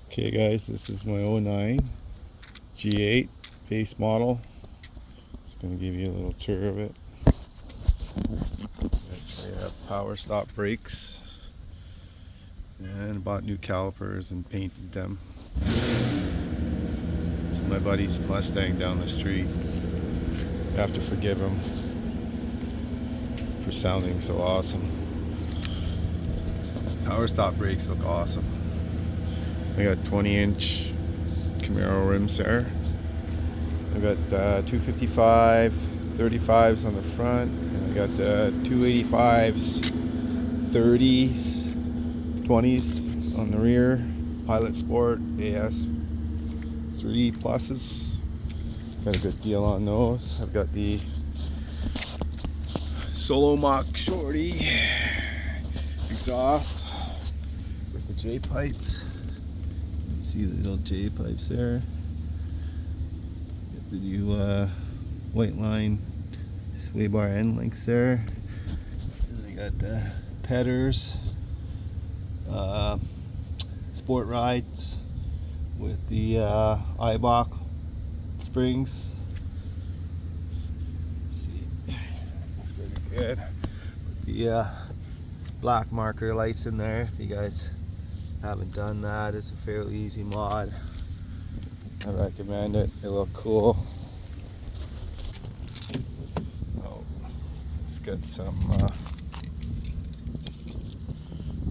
Okay guys, this is my '09 G8 base model. Just going to give you a little tour of it. They have power stop brakes and bought new calipers and painted them. It's my buddy's Mustang down the street. You have to forgive him for sounding so awesome. Power stop brakes look awesome. I got 20-inch Camaro rims there. I got 255 35s on the front, and I got 285s 30s 20s on the rear. Pilot Sport AS 3 pluses. Got a good deal on those. I've got the Solo Mach Shorty exhaust with the J pipes. You see the little J pipes there. Got the new white line sway bar end links there. And I got the Pedders sport rides with the Eibach springs. Let's see, looks pretty good. Put the black marker lights in there. If you guys haven't done that, it's a fairly easy mod. I recommend it. They look cool. Oh, let's get some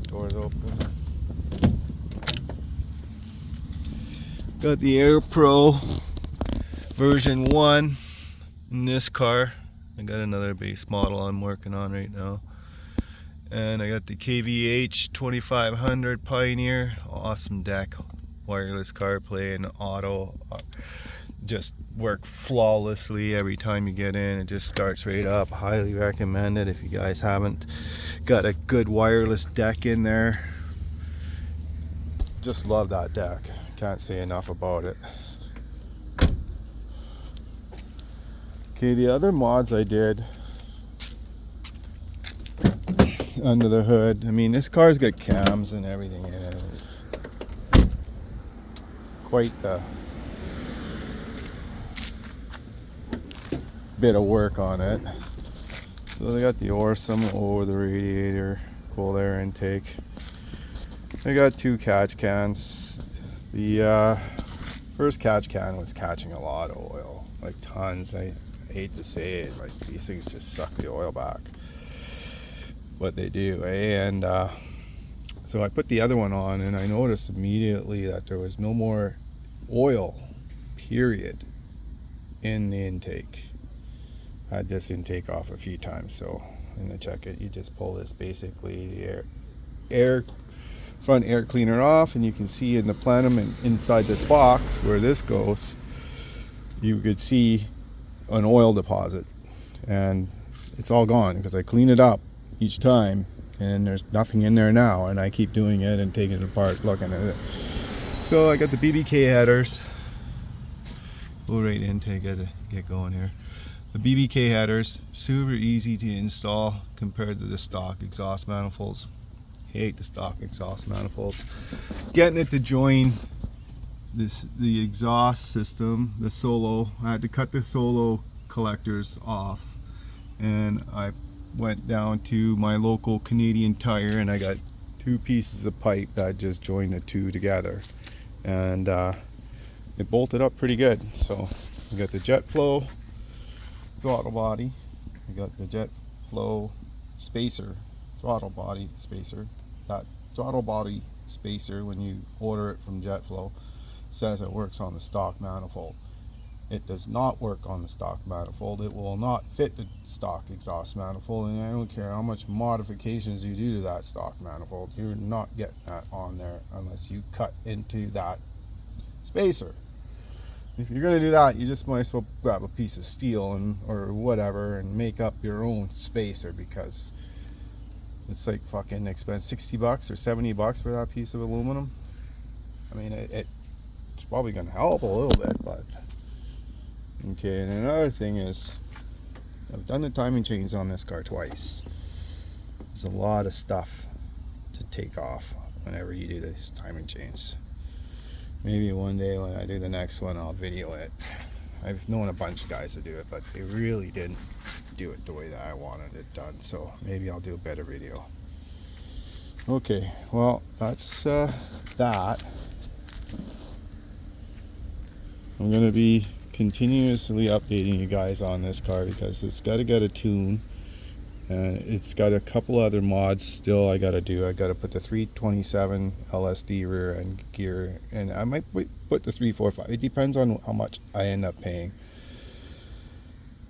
doors open. Got the Air Pro version 1 in this car. I got another base model I'm working on right now. And I got the KVH 2500 Pioneer. Awesome deck. Wireless CarPlay and auto. Just work flawlessly every time you get in. It just starts right up. Highly recommend it if you guys haven't got a good wireless deck in there. Just love that deck. Can't say enough about it. Okay, the other mods I did under the hood. I mean, this car's got cams and everything in it. It's quite the bit of work on it. So they got the Orsum over the radiator, cold air intake. I got 2 catch cans. The first catch can was catching a lot of oil, like tons. I hate to say it, like these things just suck the oil back. What they do, eh? And so I put the other one on, and I noticed immediately that there was no more oil, period, in the intake. I had this intake off a few times, so I'm gonna check it. You just pull this, basically the front air cleaner off, and you can see in the plenum and inside this box where this goes, you could see an oil deposit, and it's all gone because I clean it up each time, and there's nothing in there now, and I keep doing it and taking it apart, looking at it. So I got the BBK headers. Low rate intake, gotta get going here. The BBK headers, super easy to install compared to the stock exhaust manifolds. Hate the stock exhaust manifolds. Getting it to join the exhaust system, the Solo, I had to cut the Solo collectors off, and I went down to my local Canadian Tire, and I got 2 pieces of pipe that just joined the 2 together, and it bolted up pretty good. So we got the JetFlow throttle body, we got the JetFlow spacer, throttle body spacer. That throttle body spacer, when you order it from JetFlow, says it works on the stock manifold. It does not work on the stock manifold. It will not fit the stock exhaust manifold, and I don't care how much modifications you do to that stock manifold, you're not getting that on there unless you cut into that spacer. If you're going to do that, you just might as well grab a piece of steel or whatever and make up your own spacer, because it's like fucking expensive, 60 bucks or 70 bucks for that piece of aluminum. I mean, it's probably going to help a little bit, but okay. And another thing is, I've done the timing chains on this car twice. There's a lot of stuff to take off whenever you do these timing chains. maybe one day when I do the next one, I'll video it. I've known a bunch of guys to do it, but they really didn't do it the way that I wanted it done. So maybe I'll do a better video. Okay, well, that's that. I'm going to be continuously updating you guys on this car because it's got to get a tune. And it's got a couple other mods still I gotta do. I gotta put the 327 LSD rear end gear, and I might put the 345. It depends on how much I end up paying.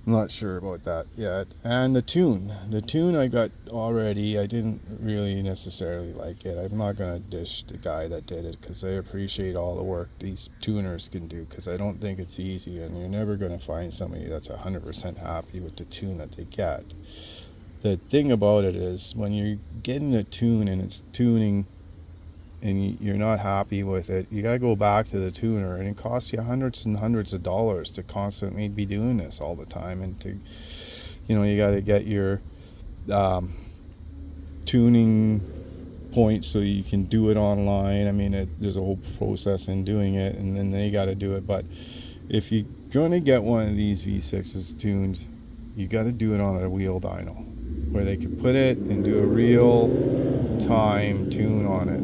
I'm not sure about that yet. And the tune I got already. I didn't really necessarily like it. I'm not gonna dish the guy that did it because I appreciate all the work these tuners can do, because I don't think it's easy, and you're never gonna find somebody that's 100% happy with the tune that they get. The thing about it is, when you're getting a tune and it's tuning and you're not happy with it, you gotta go back to the tuner, and it costs you hundreds and hundreds of dollars to constantly be doing this all the time. And to, you know, you gotta get your tuning points so you can do it online. I mean, there's a whole process in doing it, and then they gotta do it. But if you're gonna get one of these V6s tuned, you gotta do it on a wheel dyno, where they can put it and do a real time tune on it.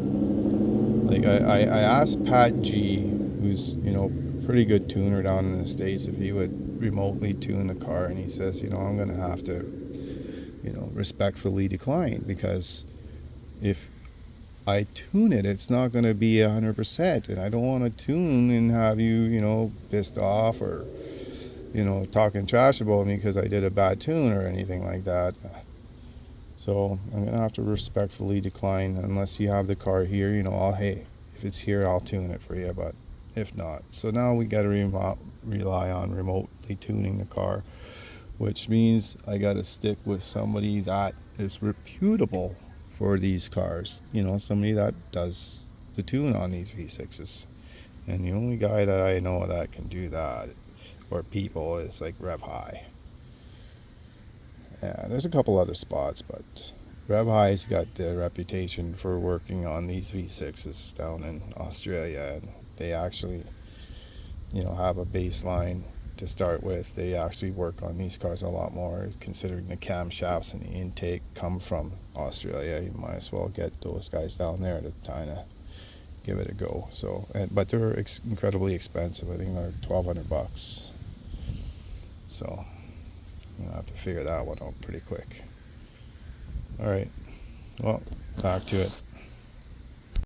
Like I asked Pat G, who's, you know, a pretty good tuner down in the States, if he would remotely tune the car, and he says, you know, I'm gonna have to, you know, respectfully decline, because if I tune it, it's not gonna be 100%, and I don't want to tune and have you, you know, pissed off or, you know, talking trash about me because I did a bad tune or anything like that. So I'm gonna have to respectfully decline, unless you have the car here. You know, hey, if it's here, I'll tune it for you, but if not. So now we gotta rely on remotely tuning the car, which means I gotta stick with somebody that is reputable for these cars. You know, somebody that does the tune on these V6s. And the only guy that I know that can do that, or people, is like Rev High. Yeah, there's a couple other spots, but Rev High's got the reputation for working on these V6s down in Australia, and they actually, you know, have a baseline to start with. They actually work on these cars a lot more, considering the camshafts and the intake come from Australia. You might as well get those guys down there to kind of give it a go. So, but they're incredibly expensive. I think they're $1,200. So I'll have to figure that one out pretty quick. All right, well, back to it.